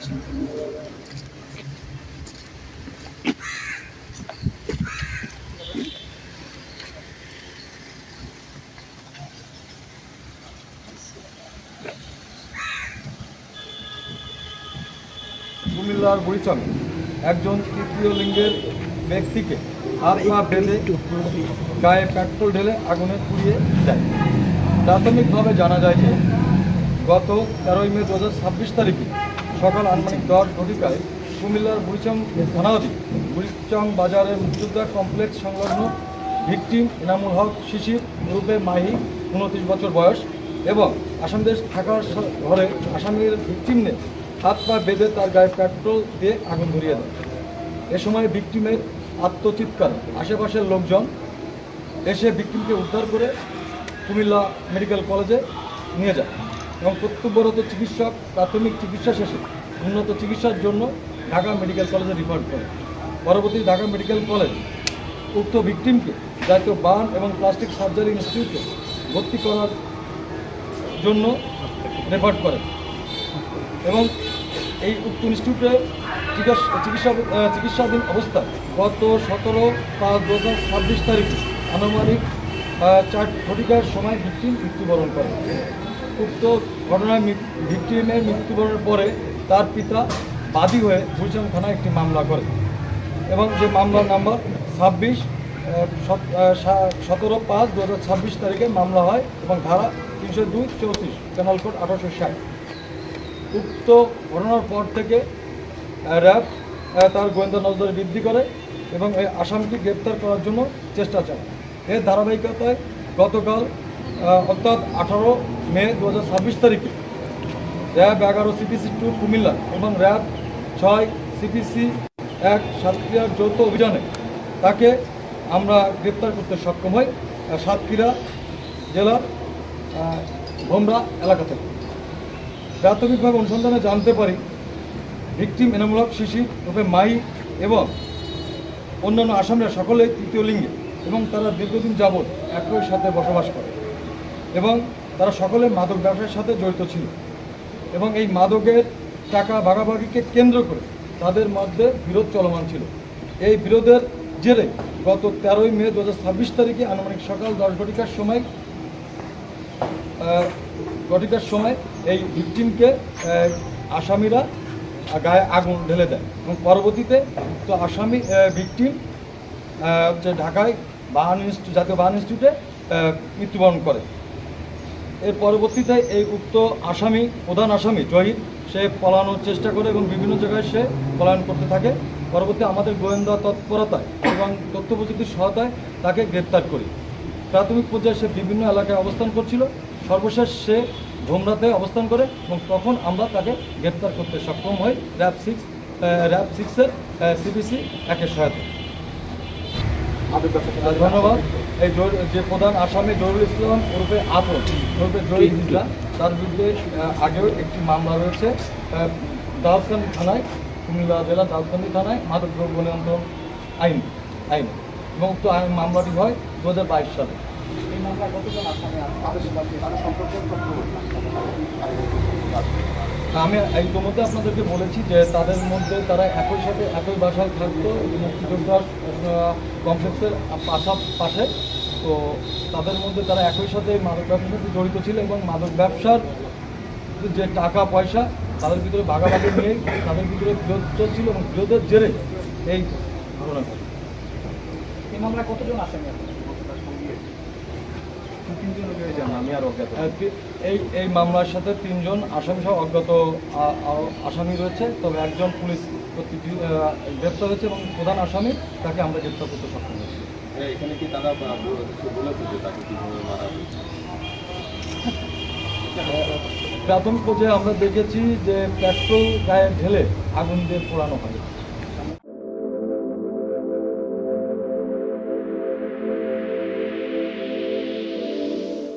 কুমিল্লার বুড়িচং একজন তৃতীয় লিঙ্গের ব্যক্তিকে হাত পা বেঁধে গায়ে পেট্রোল ঢেলে আগুনে পুড়িয়ে দেয়। প্রাথমিকভাবে জানা যায় যে গত 13 মে 2026 তারিখে সকাল আনুমানিক 10 ঘটিকায় কুমিল্লার বুড়িচং থানাধীন বুড়িচং বাজারের মুক্তিযোদ্ধা কমপ্লেক্স সংলগ্ন ভিকটিম এনামুল হক শিশির রূপে মাহি 29 বছর বয়স এবং আসামিদের থাকার ঘরে আসামির ভিকটিমের হাত পা বেঁধে তার গায়ে পেট্রোল দিয়ে আগুন ধরিয়ে দেয়। এ সময় ভিকটিমের আত্মচিৎকার আশেপাশের লোকজন এসে ভিকটিমকে উদ্ধার করে কুমিল্লা মেডিকেল কলেজে নিয়ে যায় এবং কর্তব্যরত চিকিৎসক প্রাথমিক চিকিৎসা শেষে উন্নত চিকিৎসার জন্য ঢাকা মেডিকেল কলেজে রিফার করে। পরবর্তী ঢাকা মেডিকেল কলেজ উক্ত ভিকটিমকে জাতীয় বার্ন এবং প্লাস্টিক সার্জারি ইনস্টিটিউটে ভর্তি করার জন্য রেফার করে এবং এই উক্ত ইনস্টিটিউটে চিকিৎসাধীন অবস্থায় গত 17/5/2026 তারিখে আনুমানিক 4 ঘটিকার সময় ভিকটিম মৃত্যুবরণ করে। উক্ত ঘটনায় ভিকটিমের মৃত্যুবরণের পরে তার পিতা বাদী হয়ে বুড়িচং থানায় একটি মামলা করে এবং যে মামলার নাম্বার 17/5/2026 তারিখে মামলা হয় এবং ধারা 302-34 পেনাল কোড 1860। উক্ত ঘটনার পর থেকে র্যাব তার গোয়েন্দা নজরদারি বৃদ্ধি করে এবং এই আসামিকে গ্রেপ্তার করার জন্য চেষ্টা চালায়। এর ধারাবাহিকতায় গতকাল অর্থাৎ 18 মে 2026 তারিখে র্যাব 11 CPC 2 কুমিল্লা এবং র্যাব 6 CPC 1 সাতক্ষীরার যৌথ অভিযানে তাকে আমরা গ্রেপ্তার করতে সক্ষম হই সাতক্ষীরা জেলার ভোমরা এলাকা থেকে। প্রাথমিকভাবে অনুসন্ধানে জানতে পারি ভিকটিম এনামুল হক শিশির রূপে মাহি এবং অন্যান্য আসামিরা সকলেই তৃতীয় লিঙ্গে এবং তারা দীর্ঘদিন যাবৎ একই সাথে বসবাস করে এবং তারা সকলে মাদক ব্যবসার সাথে জড়িত ছিল এবং এই মাদকের টাকা ভাগাভাগিকে কেন্দ্র করে তাদের মধ্যে বিরোধ চলমান ছিল। এই বিরোধের জেরে গত 13 মে 2026 তারিখে আনুমানিক সকাল 10 ঘটিকার সময় এই ভিকটিমকে আসামিরা গায়ে আগুন ঢেলে দেয় এবং পরবর্তীতে তো আসামি ভিকটিম যে ঢাকায় জাতীয় বার্ন ইনস্টিটিউটে মৃত্যুবরণ করে। এর পরবর্তীতে এই উক্ত আসামি প্রধান আসামি জহির সে পলানোর চেষ্টা করে এবং বিভিন্ন জায়গায় সে পলায়ন করতে থাকে। পরবর্তী আমাদের গোয়েন্দা তৎপরতায় এবং তথ্য প্রযুক্তির সহায়তায় তাকে গ্রেপ্তার করি। প্রাথমিক পর্যায়ে সে বিভিন্ন এলাকায় অবস্থান করছিল, সর্বশেষ সে ভোমরাতে অবস্থান করে এবং তখন আমরা তাকে গ্রেপ্তার করতে সক্ষম হই র্যাব 6-এর CPC 1-এর সহায়তায়। ধন্যবাদ। এই যে প্রধান আসামি জহিরুল ইসলাম ওরফে আতর ওরফে জহির হিজলা তার বিরুদ্ধে আগেও একটি মামলা রয়েছে দাউদকান্দি থানায়, কুমিল্লা জেলা দাউদকান্দি থানায় মাদক দ্রব্য নিয়ন্ত্রণ আইন এবং উক্ত মামলাটি হয় 2022 সালে। এই মামলা কতজন আসামি আমি ইতিমধ্যে আপনাদেরকে বলেছি যে তাদের মধ্যে তারা একই সাথে একই বাসায় থাকতো মুক্তিযোদ্ধার কমপ্লেক্সের পাশে। তো তাদের মধ্যে তারা একই সাথে মাদক ব্যবসার সাথে জড়িত ছিল এবং মাদক ব্যবসার যে টাকা পয়সা তাদের ভিতরে ভাগাভাগি নিয়ে তাদের ভিতরে বিরোধ চলছিল এবং বিরোধের জেরে এই ঘটনাটা। এই মামলা কতজন আসামি আমি আর অজ্ঞাত এই মামলার সাথে 3 জন আসামি সহ অজ্ঞাত আসামি রয়েছে, তবে একজন পুলিশ কর্তৃক গ্রেপ্তার হয়েছে এবং প্রধান আসামি তাকে আমরা গ্রেপ্তার করতে সক্ষম হয়েছি। এখানে কি তারা বলেছে যে তাকে কীভাবে মারা হয়েছে? প্রাথমিক পর্যায়ে আমরা দেখেছি যে পেট্রোল গায়ে ঢেলে আগুন দিয়ে পোড়ানো হয়।